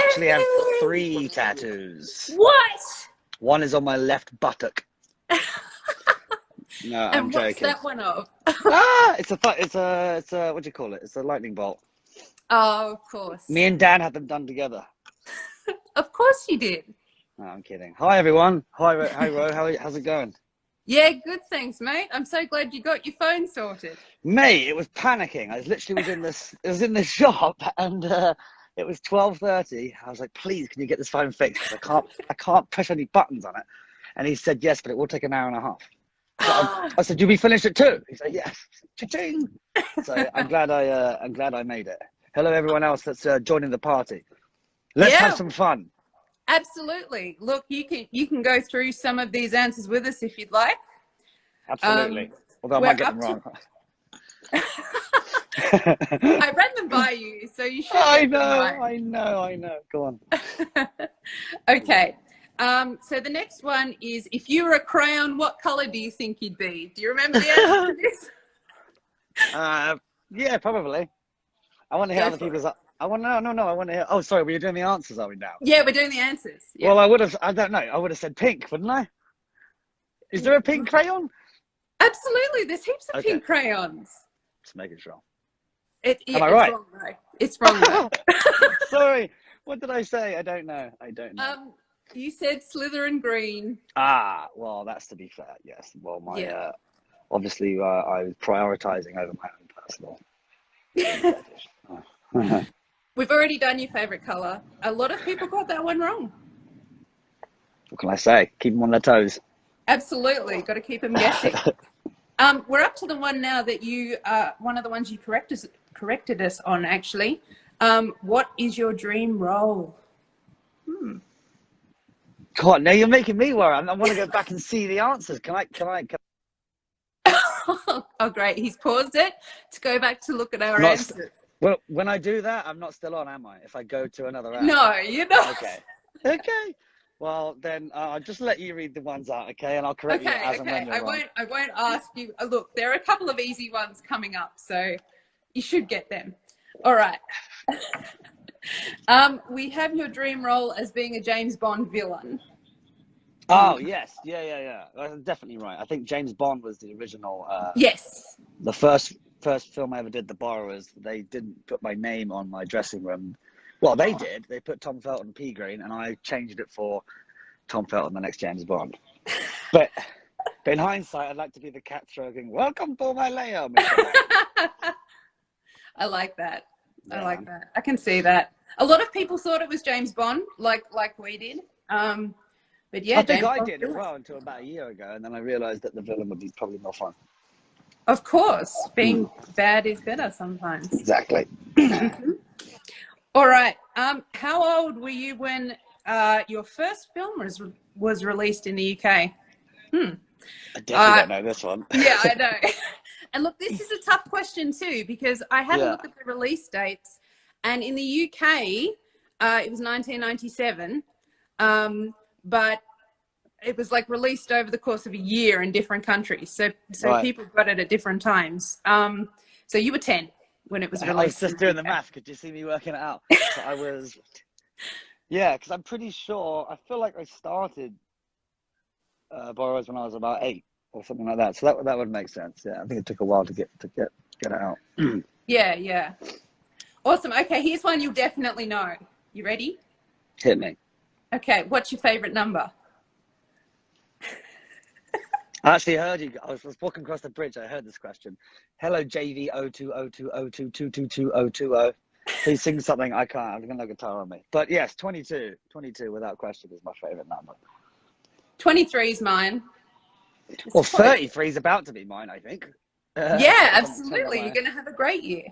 actually have 3 tattoos. What? One is on my left buttock. No, I'm And joking. what's that one of? It's a what do you call it? It's a lightning bolt. Oh, of course. Me and Dan had them done together. Of course you did. No, I'm kidding. Hi everyone. Hi Ro. How's it going? Yeah, good, thanks, mate. I'm so glad you got your phone sorted. Mate, it was panicking. I was literally in this shop, and it was 12:30. I was like, please, can you get this phone fixed? 'Cause I can't push any buttons on it. And he said yes, but it will take an hour and a half. So I said, you'll be finished at 2. He said yes. Cha-ching. So I'm glad I made it. Hello everyone else that's joining the party. Let's have some fun. Absolutely. Look, you can go through some of these answers with us if you'd like. Absolutely. Although I might get them wrong. I ran them by you, so you should. I know. Go on. Okay. So the next one is, if you were a crayon, what color do you think you'd be? Do you remember the answer to this? Yeah, probably. I want to hear other people's. I want to know. No. I want to hear. Oh, sorry. We're doing the answers, are we now? Yeah, we're doing the answers. Yeah. Well, I don't know. I would have said pink, wouldn't I? Is there a pink crayon? Absolutely. There's heaps of pink crayons. Just making sure. Am I right? Wrong, though. It's wrong, though. Sorry. What did I say? I don't know. You said Slytherin green. Well, that's to be fair. Yes. Well, obviously, I was prioritizing over my own personal. We've already done your favorite color. A lot of people got that one wrong. What can I say? Keep them on their toes. Absolutely. Got to keep them guessing. We're up to the one now that you, one of the ones you corrected us on, actually. What is your dream role? God, now you're making me worry. I want to go back and see the answers. Can I? Oh, great. He's paused it to go back to look at our answers. Well, when I do that, I'm not still on, am I? If I go to another app? No, you're not. Okay. Well, then I'll just let you read the ones out, okay? And I'll correct you as and when they're wrong. I won't ask you. Look, there are a couple of easy ones coming up, so you should get them. All right. We have your dream role as being a James Bond villain. Oh, yes. Yeah. That's definitely right. I think James Bond was the original. Yes. The first film I ever did, The Borrowers, they didn't put my name on my dressing room. Well, they did. They put Tom Felton P. Green, and I changed it for Tom Felton, the next James Bond. But in hindsight, I'd like to be the cat stroking, welcome to my lair. I like that. Yeah. I like that. I can see that. A lot of people thought it was James Bond, like we did. But yeah, I think I did as well until about a year ago, and then I realised that the villain would be probably more fun. Of course, being bad is better sometimes. Exactly. All right. How old were you when your first film was released in the UK? I definitely don't know this one. Yeah, I know. And look, this is a tough question too, because I had a look at the release dates, and in the UK, it was 1997, but it was like released over the course of a year in different countries. So people got it at different times. So you were 10 when it was released. I was just doing the math. Could you see me working it out? So I was, because I'm pretty sure, I feel like I started Borrowers when I was about 8 or something like that. So that would make sense. Yeah, I think it took a while to get it out. Yeah. Awesome. Okay, here's one you'll definitely know. You ready? Hit me. Okay, what's your favorite number? I actually heard you. I was walking across the bridge. I heard this question. Hello, JV020202222020. Please sing something. I can't. I've got no guitar on me. But yes, 22. 22 without question is my favorite number. 23 is mine. Well, 33 is about to be mine, I think. Yeah, absolutely. You're going to have a great year.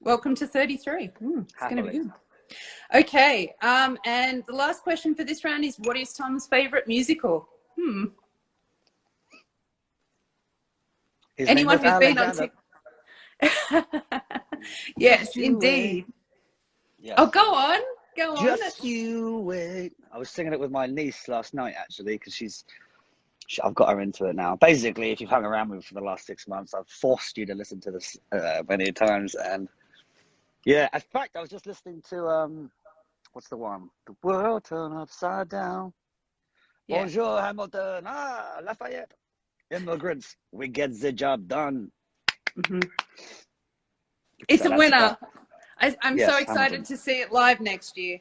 Welcome to 33. It's going to be good. Okay. And the last question for this round is, what is Tom's favorite musical? Anyone who's been on TikTok? Yes, indeed. Yes. Oh, go on. Just you wait. I was singing it with my niece last night, actually, because I've got her into it now. Basically, if you've hung around with me for the last 6 months, I've forced you to listen to this many times, and Yeah, in fact, I was just listening to what's the one? The world turned upside down. Yeah. Bonjour, Hamilton. Ah, Lafayette. Immigrants, we get the job done. Mm-hmm. It's So a that's winner. I'm so yes, excited Hamilton. to see it live next year.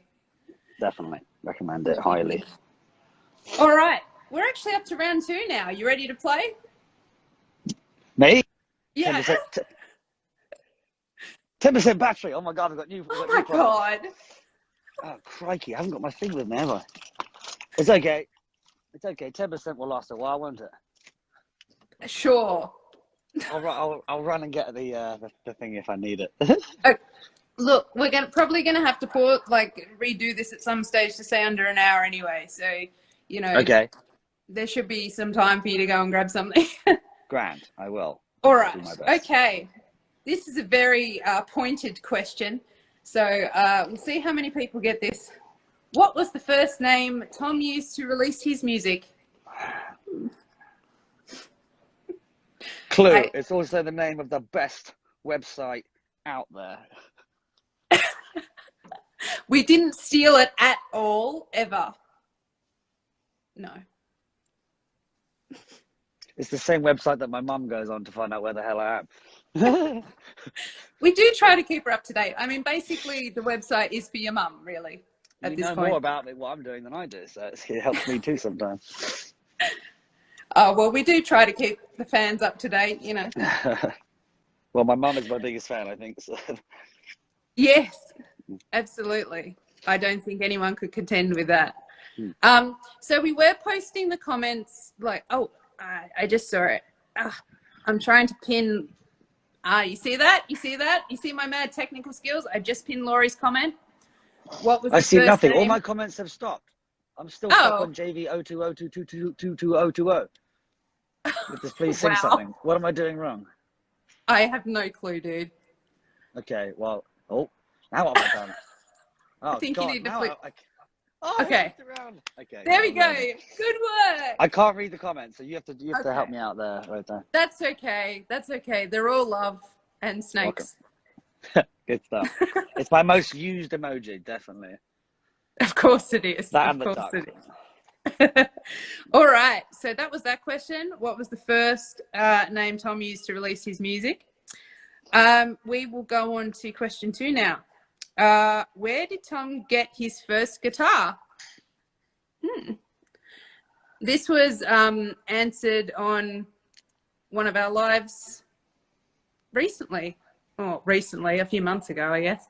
Definitely recommend it It'll be highly. good. All right. We're actually up to round 2 now. You ready to play? Me? Yeah. 10%, 10% battery. Oh my God, we've got new Oh my problems. God. Oh, crikey. I haven't got my thing with me, have I? It's okay. It's okay. 10% will last a while, won't it? Sure. I'll run and get the thing if I need it. Okay. Look, we're probably gonna have to redo this at some stage to say under an hour anyway. So, Okay. there should be some time for you to go and grab something. Grand. I will. All I'll right. do my best. Okay. This is a very pointed question. So we'll see how many people get this. What was the first name Tom used to release his music? Clue. It's also the name of the best website out there. We didn't steal it at all, ever. No. It's the same website that my mum goes on to find out where the hell I am. We do try to keep her up to date. I mean, basically, the website is for your mum, really, at You this know point. more about what I'm doing than I do, so it helps me too sometimes. Well, we do try to keep the fans up to date, Well, my mum is my biggest fan, I think. So. Yes, absolutely. I don't think anyone could contend with that. So we were posting the comments I just saw it. I'm trying to pin. You see that? You see that? You see my mad technical skills? I just pinned Laurie's comment. What was I the see first nothing. name? All my comments have stopped. I'm still stuck on JV 02022222020. Just please sing something. What am I doing wrong? I have no clue, dude. Okay, well, now what have I done? Oh, I think God, you need to now flip. okay. Okay. There we go. Good work. I can't read the comments, so you have to help me out there, right there. That's okay. That's okay. They're all love and snakes. Good stuff. It's my most used emoji, definitely. Of course it is. That of and the course duck. it is. All right. So that was that question. What was the first name Tom used to release his music? We will go on to question 2 now. Where did Tom get his first guitar? This was answered on one of our lives recently. Oh, recently, a few months ago, I guess.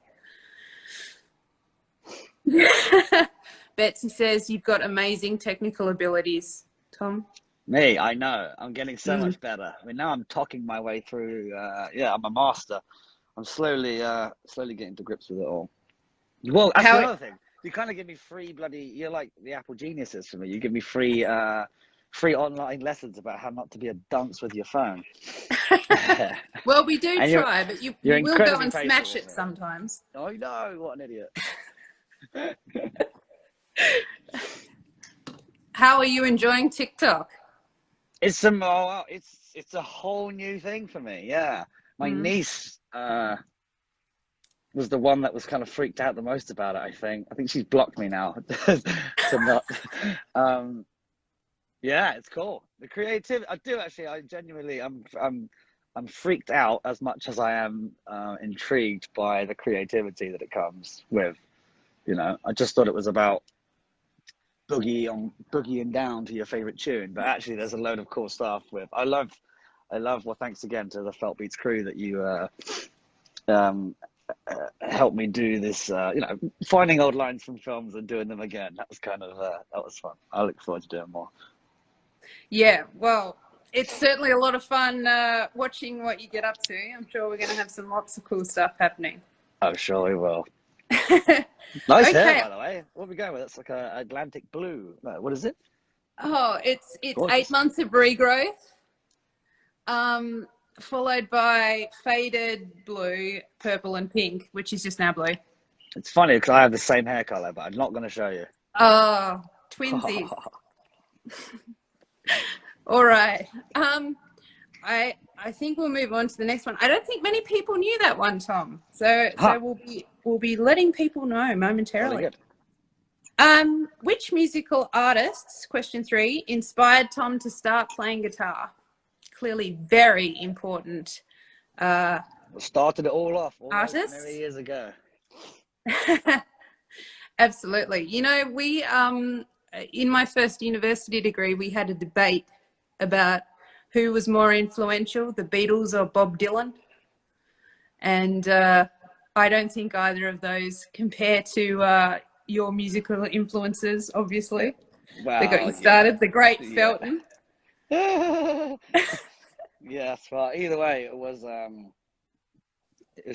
Betsy says, you've got amazing technical abilities, Tom. Me, I know. I'm getting so much better. I mean, now I'm talking my way through. I'm a master. I'm slowly getting to grips with it all. Well, that's another thing. You kind of give me free bloody. You're like the Apple geniuses for me. You give me free online lessons about how not to be a dunce with your phone. Well, we do try, but you will go and smash it sometimes. Oh no! What an idiot. How are you enjoying TikTok? It's a whole new thing for me. Yeah, my niece was the one that was kind of freaked out the most about it. I think she's blocked me now to not. Yeah, it's cool. The creativity. I do actually. I genuinely. I'm freaked out as much as I am intrigued by the creativity that it comes with. I just thought it was about boogieing down to your favorite tune, but actually there's a load of cool stuff with. I love. Well, thanks again to the Feltbeats crew that you helped me do this. Finding old lines from films and doing them again. That was that was fun. I look forward to doing more. Yeah, well, it's certainly a lot of fun watching what you get up to. I'm sure we're going to have lots of cool stuff happening. I'm sure we will. Nice hair, by the way. What are we going with? It's like a Atlantic blue. No, what is it? Oh, it's 8 months of regrowth, followed by faded blue, purple, and pink, which is just now blue. It's funny because I have the same hair color, but I'm not going to show you. Oh, twinsies. All right. I think we'll move on to the next one. I don't think many people knew that one, Tom. So Huh. we'll be letting people know momentarily. Really good. Which musical artists, question 3, inspired Tom to start playing guitar? Clearly very important. Started it all off Artists? many years ago. Absolutely. You know, we in my first university degree, we had a debate about who was more influential, the Beatles or Bob Dylan. And I don't think either of those compare to your musical influences, obviously. Well, they got you started. The great Felton. Yes, well, either way, it was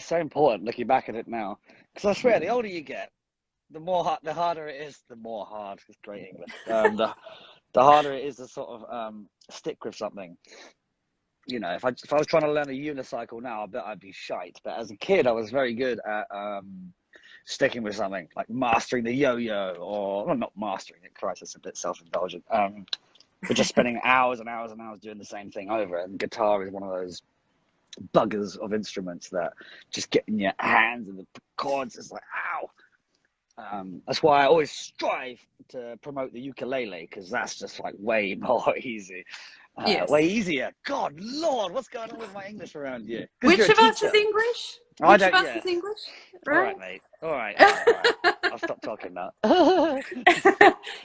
so important looking back at it now. Because I swear, the older you get, the harder it is. It's great English. The harder it is to sort of stick with something. You know, if I was trying to learn a unicycle now, I bet I'd be shite. But as a kid, I was very good at sticking with something, like mastering the yo-yo, or well, not mastering it. Christ, it's a bit self-indulgent. But just spending hours and hours and hours doing the same thing over. And guitar is one of those buggers of instruments that just getting your hands and the chords is like, ow. That's why I always strive to promote the ukulele, because that's just like way more easy. Yes. Way easier. God, Lord, what's going on with my English around you? Which of us is English? Which of us is English? Right? All right, mate. All right. I'll stop talking now.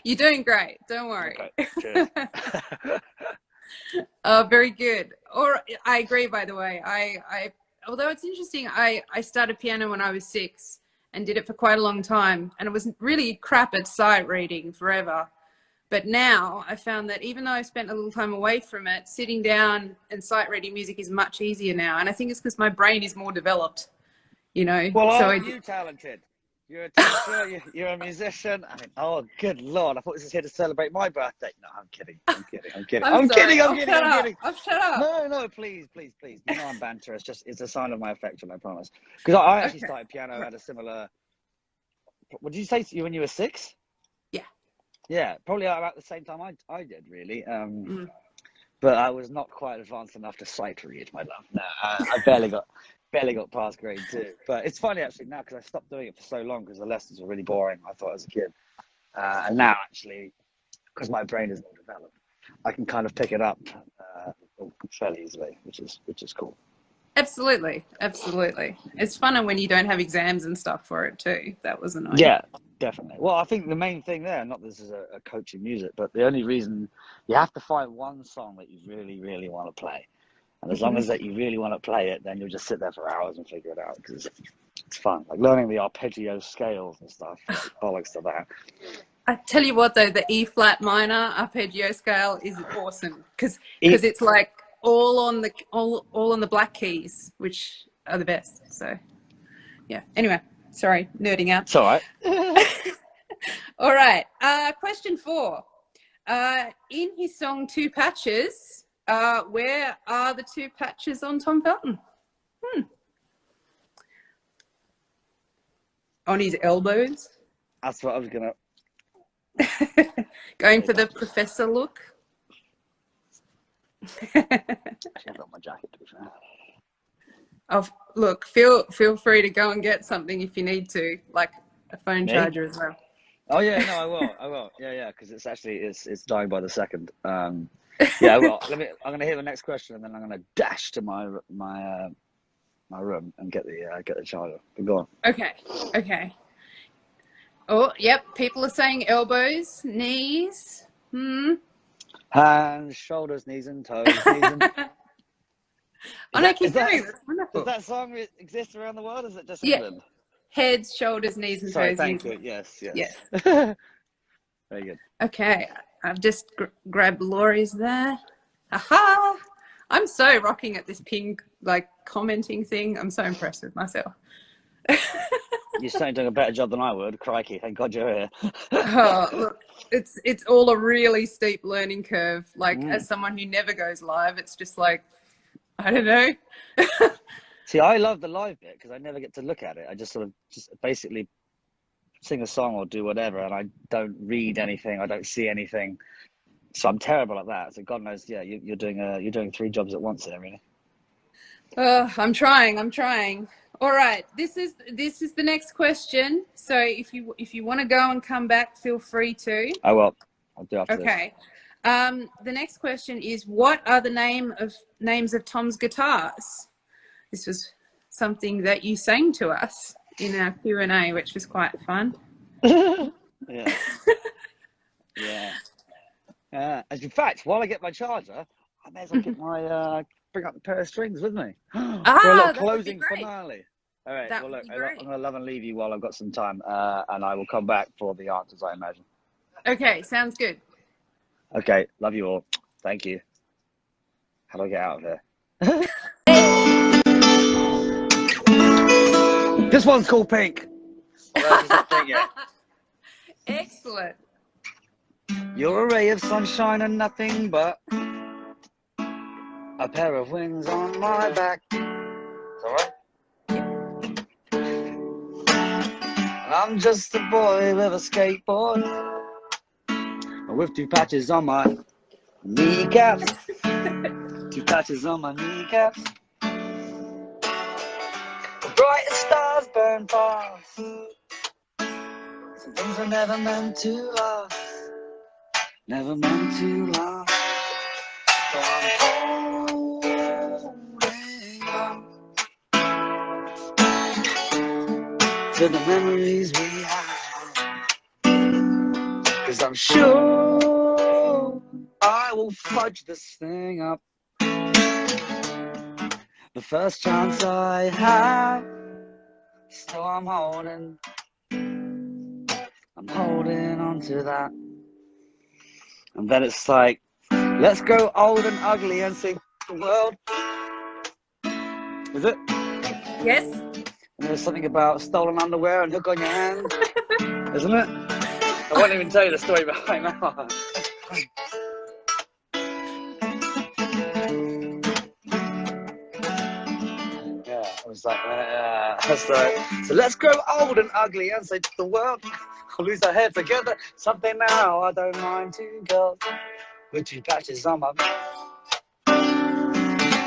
You're doing great. Don't worry. Okay. Cheers. Very good. Or I agree, by the way. I although it's interesting, I started piano when I was 6 and did it for quite a long time. And it was really crap at sight reading forever. But now I found that even though I spent a little time away from it, sitting down and sight reading music is much easier now. And I think it's because my brain is more developed, you know. Well, so aren't you talented? You're a teacher, you're a musician. I mean, oh, good Lord. I thought this was here to celebrate my birthday. No, I'm kidding. I'm kidding. I'm kidding. I'm kidding. Shut up. No, please. You know I'm banter. It's a sign of my affection, I promise. Because I actually started piano at a similar... What did you say to you when you were 6? Yeah, probably about the same time I did, really. But I was not quite advanced enough to sight read, my love. No, I barely got past grade 2. But it's funny, actually, now, because I stopped doing it for so long because the lessons were really boring, I thought, as a kid. And now, actually, because my brain is more developed, I can kind of pick it up fairly easily, which is cool. Absolutely. It's funner when you don't have exams and stuff for it, too. That was annoying. Yeah. Definitely. Well, I think the main thing there, not this is a coach in music, but the only reason you have to find one song that you really, really want to play. And as long as that you really want to play it, then you'll just sit there for hours and figure it out, because it's fun. Like learning the arpeggio scales and stuff, bollocks to that. I tell you what, though, the E flat minor arpeggio scale is awesome because it's like all on the black keys, which are the best. So, yeah. Anyway. Sorry, nerding out. It's all right. All right. Question 4. In his song Two Patches, where are the 2 patches on Tom Felton? On his elbows? That's what I was going to... Going for the professor look? I've got my jacket, to be fair. Oh, look, feel free to go and get something if you need to, like a phone charger as well. Oh yeah, no, I will. Yeah, because it's dying by the second. Yeah, I will. I'm gonna hear the next question and then I'm gonna dash to my room and get the charger. But go on. Okay. Oh, yep. People are saying elbows, knees. Hands, shoulders, knees and toes. Keep going. That's wonderful. Does that song exist around the world? Or is it just England? Heads, shoulders, knees, and toes. Thank you. Yes. Very good. Okay, I've just grabbed Laurie's there. Aha! I'm so rocking at this ping commenting thing. I'm so impressed with myself. You're certainly doing a better job than I would. Crikey! Thank God you're here. Oh, look, it's all a really steep learning curve. As someone who never goes live, it's just like, I don't know. See, I love the live bit because I never get to look at it. I just basically sing a song or do whatever, and I don't read anything. I don't see anything. So I'm terrible at that. So God knows, yeah, you're doing 3 jobs at once there, really. I'm trying. All right. This is the next question. So if you want to go and come back, feel free to. I will. I'll do after this. Okay. The next question is, what are the names of Tom's guitars? This was something that you sang to us in our Q&A, which was quite fun. Yeah. Yeah. In fact, while I get my charger, I may as well get my bring up the pair of strings with me for a little closing finale. All right. Well, look, I'm going to love and leave you while I've got some time, and I will come back for the answers, I imagine. Okay, sounds good. Okay, love you all. Thank you. How do I get out of here? This one's called Pink. Although it's not pink yet. Excellent. You're a ray of sunshine and nothing but a pair of wings on my back. Is that right? And I'm just a boy with a skateboard, with 2 patches on my kneecaps. 2 patches on my kneecaps. The brightest stars burn past. Some things are never meant to last. Never meant to last. So I'm holding on to the memories we have. 'Cause I'm sure I will fudge this thing up the first chance I have. So I'm holding on to that. And then it's like, let's go old and ugly and sing the world. Is it? Yes. And there's something about stolen underwear and hook on your hand, isn't it? I won't even tell you the story behind that. Yeah, it was like, so let's grow old and ugly and say to the world, we'll lose our head together. Someday now, I don't mind 2 girls with 2 patches on my back.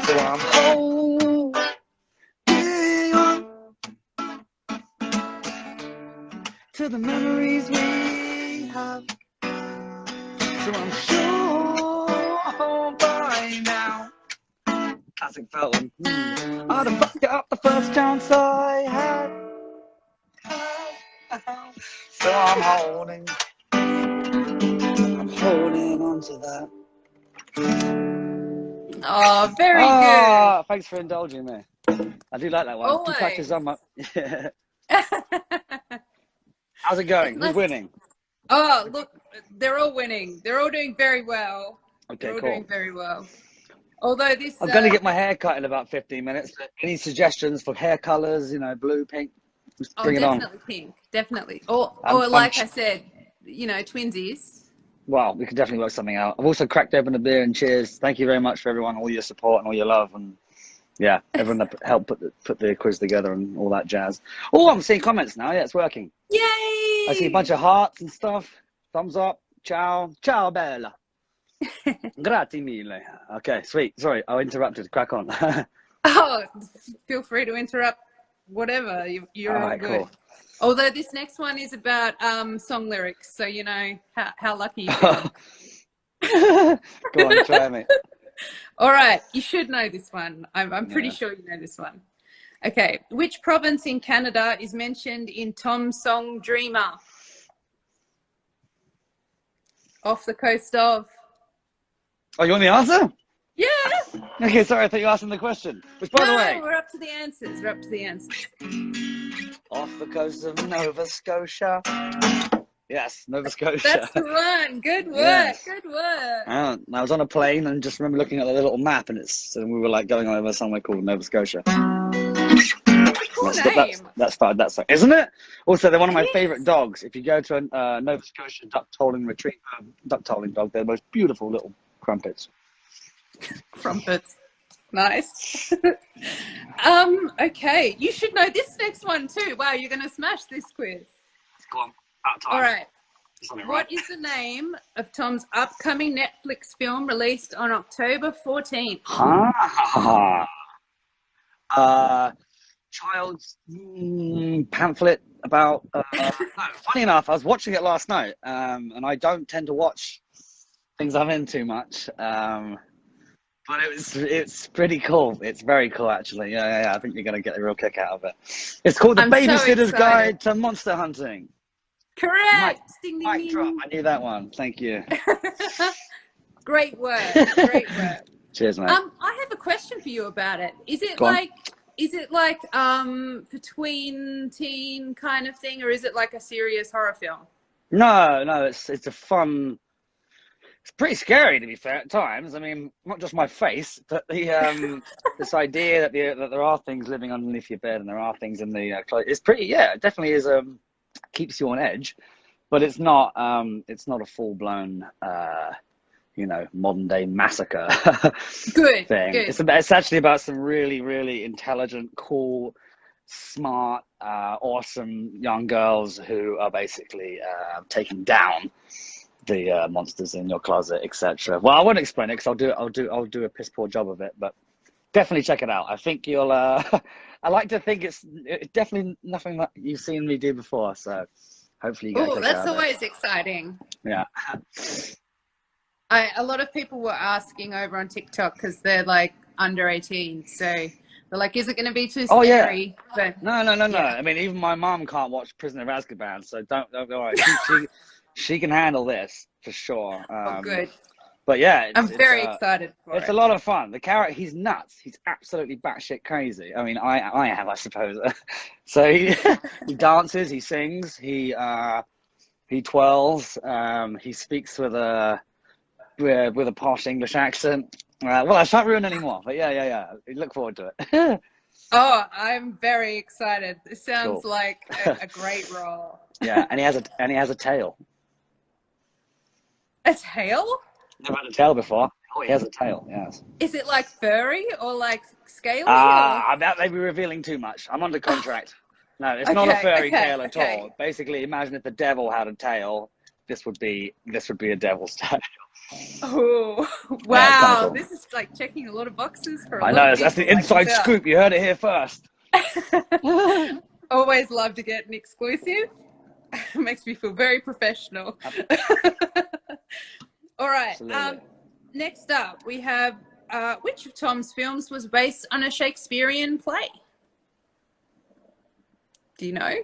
So I'm holding on to the memories we have. So I'm sure by now, classic Felton, I'd have fucked it up the first chance I had. So I'm holding on to that. Oh, very good. Thanks for indulging me. I do like that one. Always. 2 patches on my. Yeah. How's it going? Who's winning? Oh, look, they're all winning. They're all doing very well. Okay, they're all cool. doing very well. Although this, I'm going to get my hair cut in about 15 minutes. Any suggestions for hair colors? You know, blue, pink. Just bring it on. Definitely pink, definitely. Or like I said, you know, twinsies. Well, we can definitely work something out. I've also cracked open a beer and cheers. Thank you very much for everyone, all your support and all your love, and yeah, everyone that helped put the quiz together and all that jazz. Oh, I'm seeing comments now. Yeah, it's working. Yay! I see a bunch of hearts and stuff. Thumbs up. Ciao. Ciao, bella. Grazie mille. Okay, sweet. Sorry, I interrupted. Crack on. Oh, feel free to interrupt. Whatever. You're all good. Cool. Although this next one is about song lyrics, so you know how lucky you are. Go on, try me. All right, you should know this one. I'm pretty sure you know this one. Okay, which province in Canada is mentioned in Tom's song Dreamer? Off the coast of. Oh, you want the answer? Yeah. Okay, sorry, I thought you were asking the question. Which, by the way, we're up to the answers. We're up to the answers. Off the coast of Nova Scotia. Yes, Nova Scotia. That's the one. Good work. Yes. Good work. I was on a plane and just remember looking at the little map, and we were like going over somewhere called Nova Scotia. Cool name. That's fine. That's fine. Isn't it? Also, they're one of my favorite dogs. If you go to a Nova Scotia duck tolling dog, they're the most beautiful little crumpets. Crumpets. Nice. Okay, you should know this next one too. Wow, you're going to smash this quiz. Go on. Out of time. All right. What is the name of Tom's upcoming Netflix film released on October 14th? Child's pamphlet about. No, funny enough, I was watching it last night, and I don't tend to watch things I'm in too much. But it's pretty cool. It's very cool, actually. Yeah. I think you're gonna get a real kick out of it. It's called The Babysitter's Guide to Monster Hunting. Correct. Ding, ding, mic ding. drop. I knew that one. Thank you. Great work. Great work. Cheers, mate. I have a question for you about it. Is it like for tween teen kind of thing, or is it like a serious horror film? No, it's a fun. It's pretty scary, to be fair, at times. I mean, not just my face, but the this idea that there are things living underneath your bed and there are things in the clothes. It's pretty, it definitely is. Keeps you on edge, but it's not a full blown, modern day massacre. Good thing. Good. It's actually about some really, really intelligent, cool, smart, awesome young girls who are basically taking down the monsters in your closet, etc. Well, I won't explain it because I'll do a piss poor job of it, but definitely check it out. I think you'll. I like to think it's definitely nothing that you've seen me do before, so hopefully you get. Oh, that's always exciting. Yeah. A lot of people were asking over on TikTok because they're like under 18, so they're like, "Is it going to be too scary?" But no. I mean, even my mom can't watch Prisoner of Azkaban, so don't worry. She can handle this for sure. Good. But yeah, I'm very excited for it. It's a lot of fun. The character, he's nuts. He's absolutely batshit crazy. I mean, I am, I suppose. So he dances, he sings, he twirls, he speaks with a posh English accent. Well, I shan't ruin anymore. But yeah. Look forward to it. Oh, I'm very excited. This sounds like a great role. Yeah, and he has a tail. A tail? Never had a tail before. Oh, he has a tail. Yes. Is it like furry or like scaly? That may be revealing too much. I'm under contract. No, it's not a furry tail at all. Basically, imagine if the devil had a tail. This would be a devil's tail. Oh, wow! This is like checking a lot of boxes for. I know that's the inside scoop. You heard it here first. Always love to get an exclusive. Makes me feel very professional. All right. Next up, we have which of Tom's films was based on a Shakespearean play? Do you know?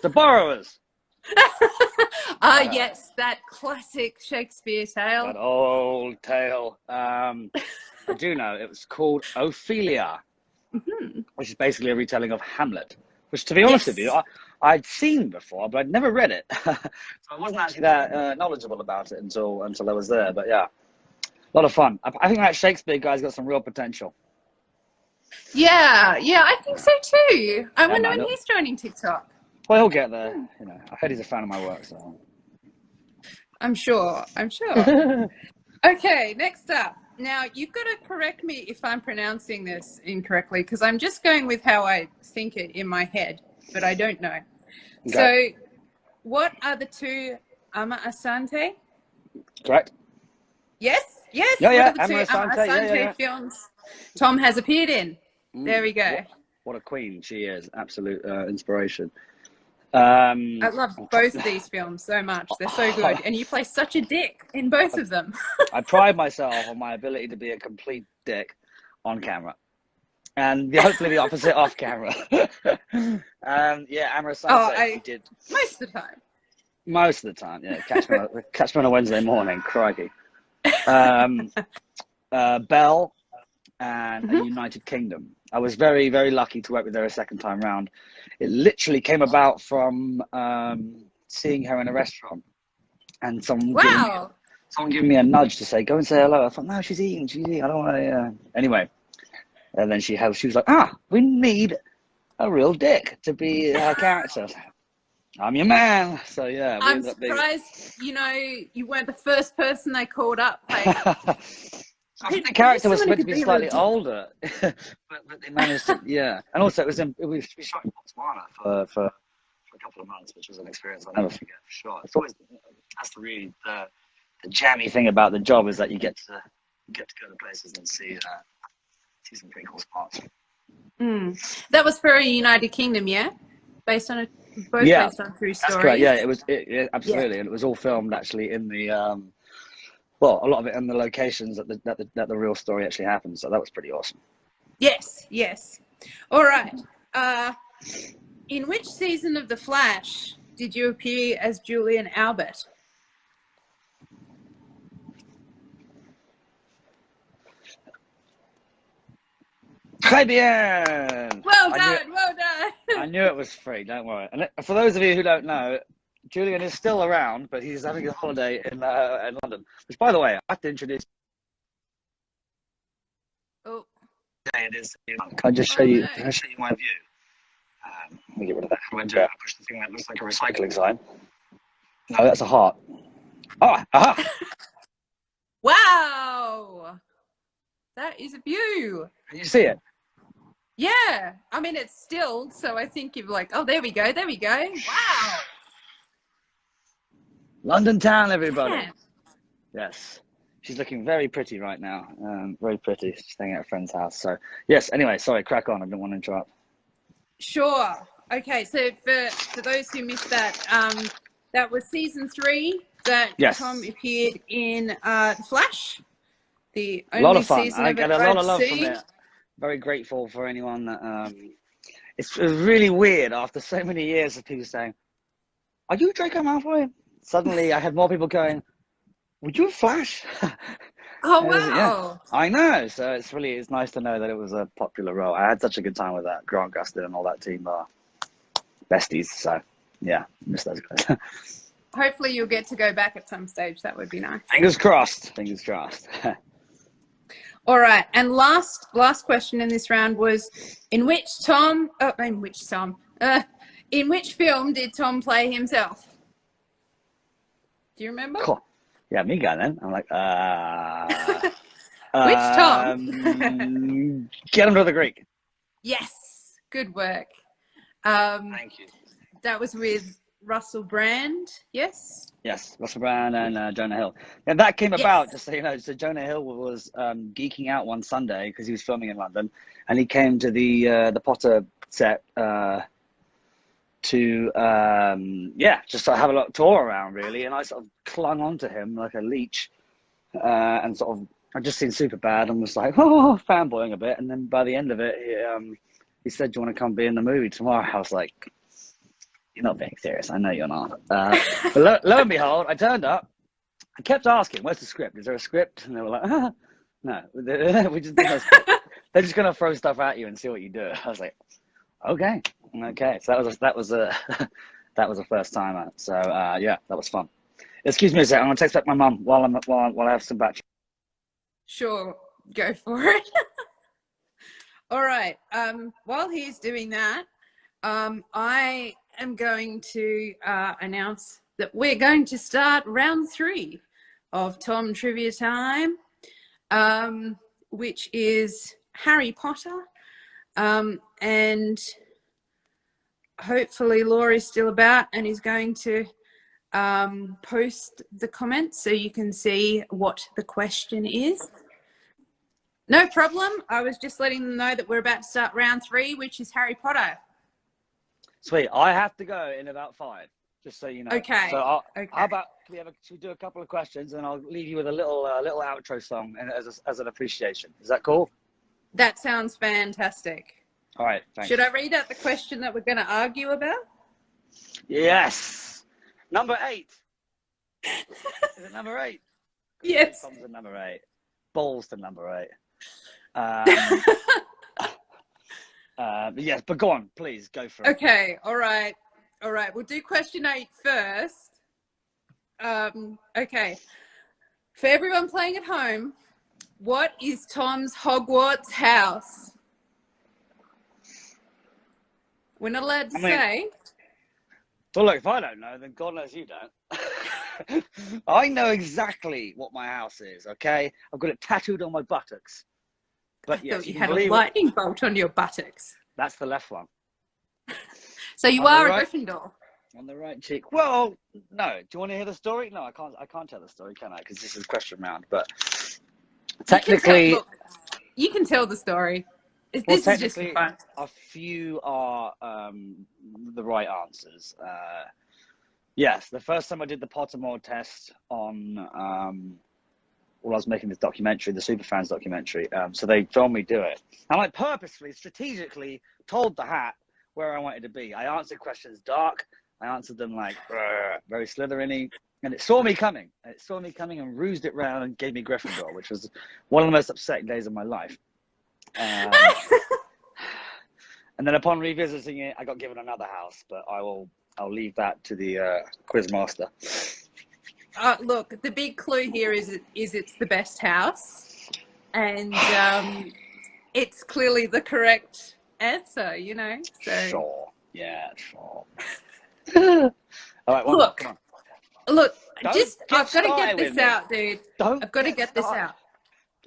The Borrowers. Yes, that classic Shakespeare tale. That old tale. I do know. It was called Ophelia, which is basically a retelling of Hamlet. Which, to be honest with you, I'd seen before, but I'd never read it, so I wasn't actually that knowledgeable about it until I was there. But yeah, a lot of fun. I think that Shakespeare guy's got some real potential. Yeah, I think so too. I wonder when he's joining TikTok. Well, he'll get there. I heard he's a fan of my work, so I'm sure. Okay, next up. Now, you've got to correct me if I'm pronouncing this incorrectly, because I'm just going with how I think it in my head, but I don't know. Okay. So, what are the two Ama Asante? Correct. Yes. Yeah. What are the two Ama Asante films Tom has appeared in? There we go. What a queen she is. Absolute inspiration. I love both of these films so much. They're so good. And you play such a dick in both of them. I pride myself on my ability to be a complete dick on camera. And hopefully the opposite off camera. Amara Sunset did. Most of the time. Most of the time, yeah. Catch me on a Wednesday morning, crikey. Belle and the United Kingdom. I was very, very lucky to work with her a second time round. It literally came about from seeing her in a restaurant, and someone giving me a nudge to say, "Go and say hello." I thought, "No, she's eating. I don't want to." Anyway, and then she was like, "We need a real dick to be our character." I'm your man. So yeah. I'm surprised. You weren't the first person they called up. I think the character was meant to be slightly older, but they managed to, and also we shot in Botswana for for a couple of months, which was an experience I'll never forget for sure. It's always that's really the jammy thing about the job is that you get to go to places and see some pretty cool spots. That was for United Kingdom, yeah? Based on based on true stories. That's correct. Yeah, it was absolutely, and it was all filmed actually in the well, a lot of it in the locations that the real story actually happened. So that was pretty awesome. Yes. All right. In which season of The Flash did you appear as Julian Albert? Très bien. Well done. I knew it was free. Don't worry. And for those of you who don't know, Julian is still around, but he's having a holiday in London. Which, by the way, I have to introduce. Oh. It is. Can I just show you? Can I show you my view? Let me get rid of that. How do I do it? I push the thing that looks like a recycling sign. No, that's a heart. Oh, aha! Wow, that is a view. Can you see it? Yeah, I mean it's still. So I think you're like, oh, there we go. Wow. London town, everybody. Yeah. Yes. She's looking very pretty right now. Very pretty. She's staying at a friend's house. So, yes. Anyway, sorry, crack on. I didn't want to interrupt. Sure. Okay. So for those who missed that, that was season 3 that Tom appeared in The Flash. The only a lot of fun. season I of get it a lot of I've love seen. from it. Very grateful for anyone that. It's really weird after so many years of people saying, "Are you Draco Malfoy?" Suddenly, I had more people going, "Would you Flash?" Oh wow! Yeah, I know. So it's nice to know that it was a popular role. I had such a good time with that. Grant Gustin and all that team are besties. So yeah, miss those guys. Hopefully, you'll get to go back at some stage. That would be nice. Fingers crossed. Fingers crossed. All right, and last question in this round was, in which film did Tom play himself? Do you remember? Cool. Yeah, me guy then. I'm like, which Tom? Get him to the Greek. Yes, good work. Thank you. That was with Russell Brand, yes? Yes, Russell Brand and Jonah Hill. And that came about, just so you know, so Jonah Hill was geeking out one Sunday because he was filming in London, and he came to the Potter set to just sort of have a little tour around really, and I sort of clung onto him like a leech, and sort of I just seen Superbad and was like, oh, fanboying a bit, and then by the end of it, he said, "Do you want to come be in the movie tomorrow?" I was like, "You're not being serious. I know you're not." But lo and behold, I turned up. I kept asking, "Where's the script? Is there a script?" And they were like, "No, we just no script. They're just gonna throw stuff at you and see what you do." I was like, "Okay." So that was a first timer. So yeah, that was fun. Excuse me a second. I'm gonna text back my mum while I have some battery. Sure, go for it. All right. While he's doing that, I am going to announce that we're going to start round 3 of Tom Trivia Time, which is Harry Potter, and hopefully Laura's still about and is going to post the comments so you can see what the question is. No problem. I was just letting them know that we're about to start round 3, which is Harry Potter. Sweet. I have to go in about 5, just so you know. Okay. So okay. How about should we do a couple of questions and I'll leave you with a little outro song and as an appreciation. Is that cool? That sounds fantastic. All right. Thanks. Should I read out the question that we're going to argue about? Yes. Number 8. Is it number 8? Yes. Tom's at number 8. Balls to number 8. Yes, but go on, please go for it. Okay, all right. We'll do question 8 first. Okay, for everyone playing at home, what is Tom's Hogwarts house? We're not allowed to say. Well, look, if I don't know, then God knows you don't. I know exactly what my house is. Okay, I've got it tattooed on my buttocks. But I thought you had a lightning bolt on your buttocks. That's the left one. So you are a Gryffindor. On the right cheek. Well, no. Do you want to hear the story? No, I can't. I can't tell the story, can I? Because this is question round. But technically, look, you can tell the story. well, This is just technically, fun. a few are the right answers. Yes, the first time I did the Pottermore test on while I was making this documentary, the Superfans documentary. So they filmed me do it, and I purposefully, strategically told the hat where I wanted to be. I answered questions dark. I answered them like very Slytherin-y, and it saw me coming. It saw me coming and roosed it round and gave me Gryffindor, which was one of the most upsetting days of my life. And then upon revisiting it, I got given another house, but I'll leave that to the quiz master. Look, the big clue here is it's the best house, and it's clearly the correct answer. You know, so Sure, yeah, sure. All right, one more. Come on. Look, Don't I've got to get with this me. out, dude. I've got to get this out.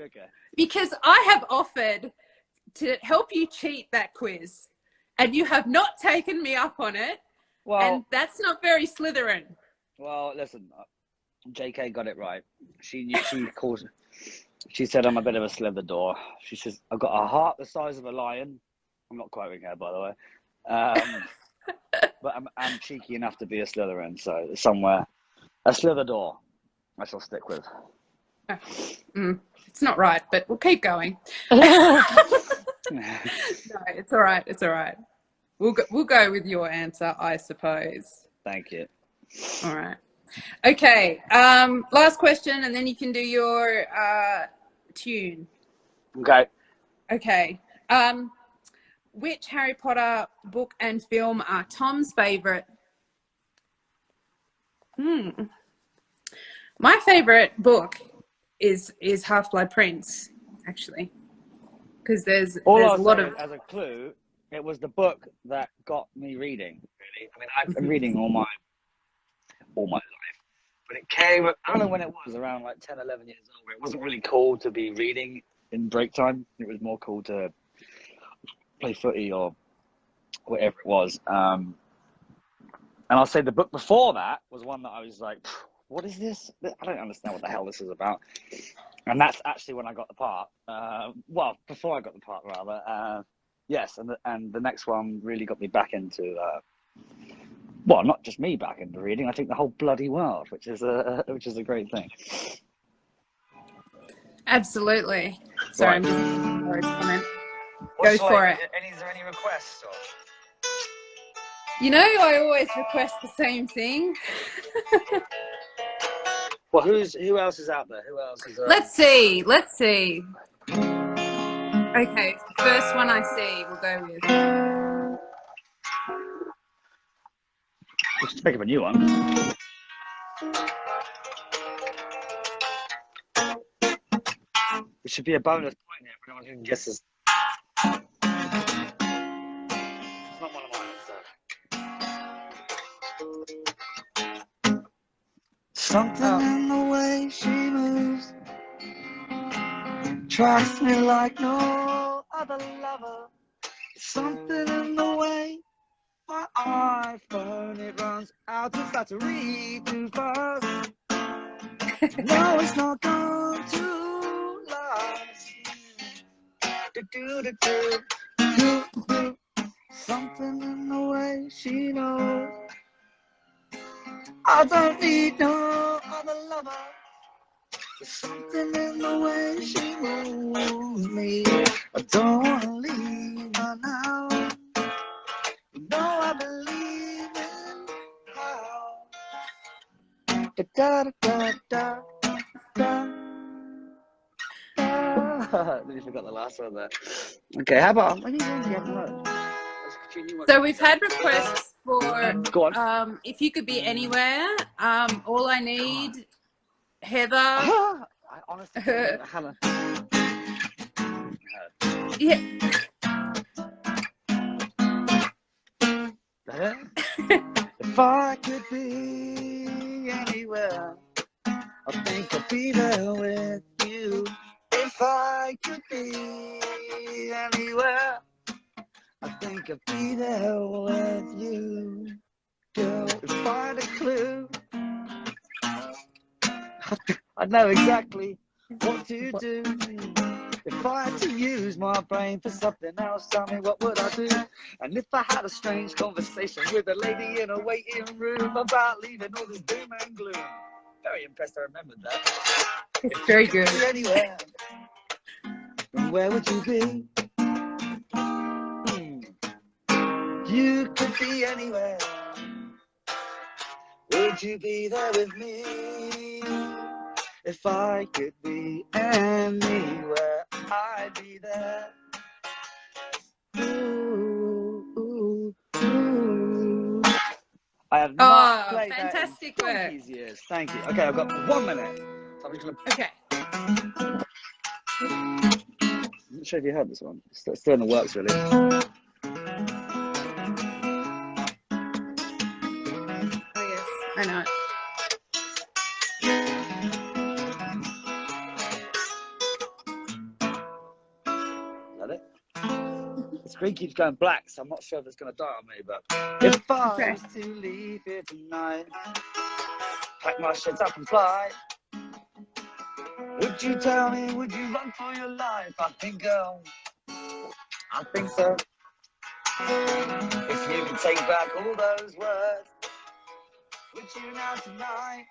Okay. Because I have offered to help you cheat that quiz, and you have not taken me up on it. Well, and that's not very Slytherin. Well, listen, JK got it right. She said I'm a bit of a Slither. She says I've got a heart the size of a lion. I'm not quoting her, by the way. But I'm cheeky enough to be a Slytherin, so somewhere a Slither I shall stick with. It's not right, but we'll keep going. No, it's all right. It's all right. We'll go with your answer, I suppose. Thank you. All right. Okay. Last question, and then you can do your tune. Okay. Okay. Which Harry Potter book and film are Tom's favorite? My favorite book is Half-Blood Prince, actually, because there's a lot of. As a clue, it was the book that got me reading. Really, I mean, I've been reading all my life, but it came. I don't know when it was, around like 10, 11 years old. Where it wasn't really cool to be reading in break time. It was more cool to play footy or whatever it was. And I'll say the book before that was one that I was like, what is this? I don't understand what the hell this is about. And that's actually when I got the part. Well, before I got the part, rather. Yes, and the next one really got me back into, well, not just me back into reading. I think the whole bloody world, which is a great thing. Absolutely. Sorry, I'm just comment. Go for it. Is there any requests? Or? You know, I always request the same thing. Well, who else is out there? Who else is? Let's see. Okay, first one I see, we'll go with. Let's make up a new one. It should be a bonus point here for anyone who can guess this. It's not one of mine, so. Something in the way she moves attracts me like no other lover. Something in the way my iPhone, it runs out of battery too fast. No, it's not going to last. Something in the way she knows I don't need no other lover. There's something in the way she moves me. I don't want to leave her now. You know I believe in how. Da da da da da da. Then you forgot the last one there. Okay, how about when you get one? So we've had requests for Go on. if you could be anywhere. All I need, Heather. I honestly Hannah. Yeah. If I could be anywhere, I think I'd be there with you. If I could be anywhere, I think I'd be there with you. girl, if I had a clue, I'd know exactly what to do. If I had to use my brain for something else, tell me what would I do? And if I had a strange conversation with a lady in a waiting room about leaving all this doom and gloom. Very impressed I remembered that. It's very good. Anywhere, then where would you be? You could be anywhere. Would you be there with me? If I could be anywhere, I'd be there. Ooh, ooh, ooh. I have not played fantastic that in work. donkey's years. Thank you. Okay, I've got 1 minute. So I'm just gonna... Okay. I'm not sure if you heard this one. It's still in the works, really. Oh yes, I know it. Is that it? The screen keeps going black, so I'm not sure if it's going to die on me, but if I was to leave here tonight, pack my shit up and fly, would you tell me, would you run for your life? I think, girl, I think so. If you could take back all those words, would you now tonight?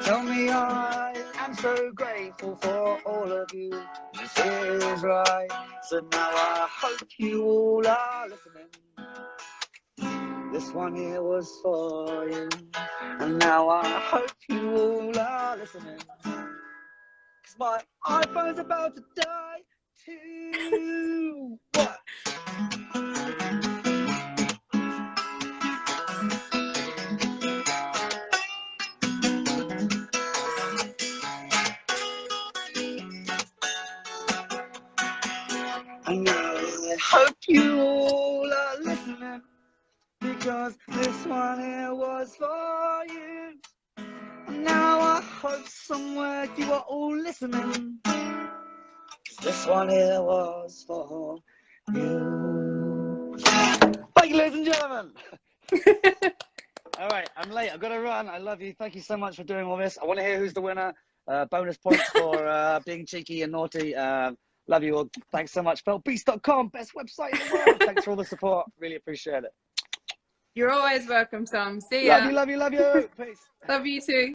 Tell me I am so grateful for all of you. This is right. So now I hope you all are listening. This one here was for you. And now I hope you all are listening. 'Cause my iPhone's about to die too. What? And now I hope you all are listening, because this one here was for you. And now I hope somewhere you are all listening, 'cause this one here was for you. Thank you, ladies and gentlemen. All right, I'm late. I've got to run. I love you. Thank you so much for doing all this. I want to hear who's the winner. Bonus points for being cheeky and naughty. Love you all. Thanks so much. Feltbeats.com, best website in the world. Thanks for all the support. Really appreciate it. You're always welcome, Tom. See ya. Love you, love you, love you. Peace. Love you too.